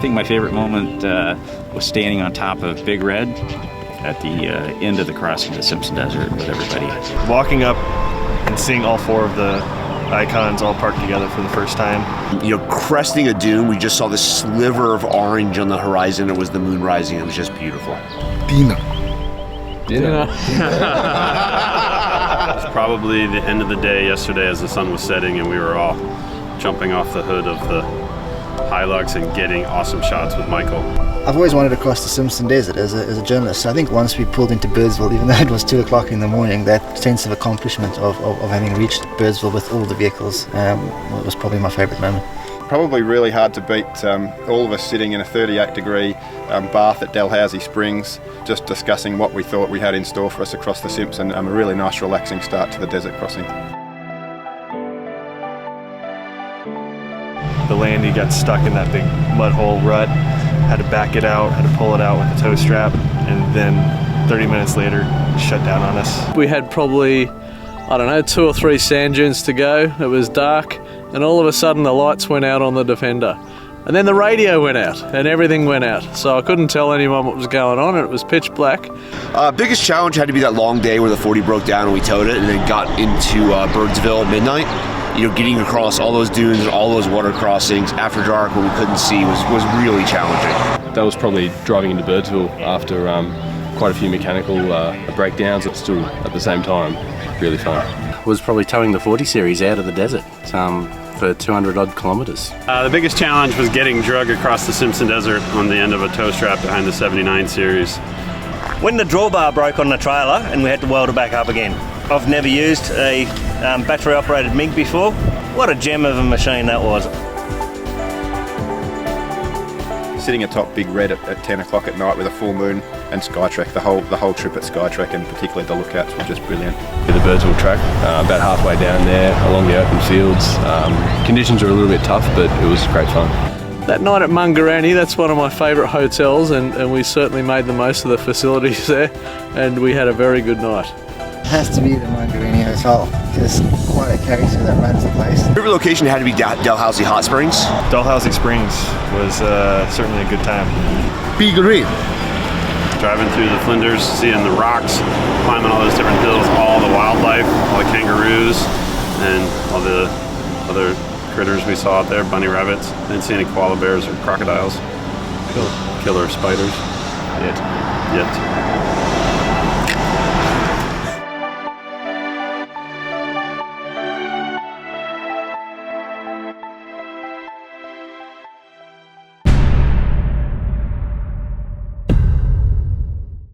think my favorite moment was standing on top of Big Red at the end of the crossing of the Simpson Desert with everybody. Walking up and seeing all 4 of the icons all parked together for the first time. You know, cresting a dune, we just saw this sliver of orange on the horizon. It was the moon rising. It was just beautiful. Dinner. It was probably the end of the day yesterday as the sun was setting and we were all jumping off the hood of the Hilux and getting awesome shots with Michael. I've always wanted to cross the Simpson Desert as a journalist. I think once we pulled into Birdsville, even though it was 2 o'clock in the morning, that sense of accomplishment of having reached Birdsville with all the vehicles was probably my favourite moment. Probably really hard to beat all of us sitting in a 38-degree bath at Dalhousie Springs, just discussing what we thought we had in store for us across the Simpson. A really nice relaxing start to the desert crossing. The Landy got stuck in that big mud hole rut, had to back it out, had to pull it out with a tow strap, and then 30 minutes later, shut down on us. We had probably, I don't know, 2 or 3 sand dunes to go. It was dark, and all of a sudden the lights went out on the Defender. And then the radio went out, and everything went out. So I couldn't tell anyone what was going on, and it was pitch black. Biggest challenge had to be that long day where the 40 broke down and we towed it, and then got into Birdsville at midnight. You know, getting across all those dunes and all those water crossings after dark when we couldn't see was really challenging. That was probably driving into Birdsville after quite a few mechanical breakdowns, but still at the same time really fun. Was probably towing the 40 series out of the desert for 200 odd kilometres. The biggest challenge was getting drug across the Simpson Desert on the end of a tow strap behind the 79 series. When the drawbar broke on the trailer and we had to weld it back up again. I've never used a battery operated MiG before. What a gem of a machine that was. Sitting atop Big Red at 10 o'clock at night with a full moon and Skytrack, the whole trip at Skytrack and particularly the lookouts were just brilliant. The Birdsville track, about halfway down there along the open fields. Conditions were a little bit tough, but it was great fun. That night at Mungarani, that's one of my favourite hotels, and we certainly made the most of the facilities there, and we had a very good night. It has to be the Mungarani Hotel. There's quite a character that runs the place. Favorite location had to be Dalhousie Hot Springs. Dalhousie Springs was certainly a good time. Big Red. Driving through the Flinders, seeing the rocks, climbing all those different hills, all the wildlife, all the kangaroos, and all the other critters we saw out there, bunny rabbits. Didn't see any koala bears or crocodiles. Killer spiders. Yet.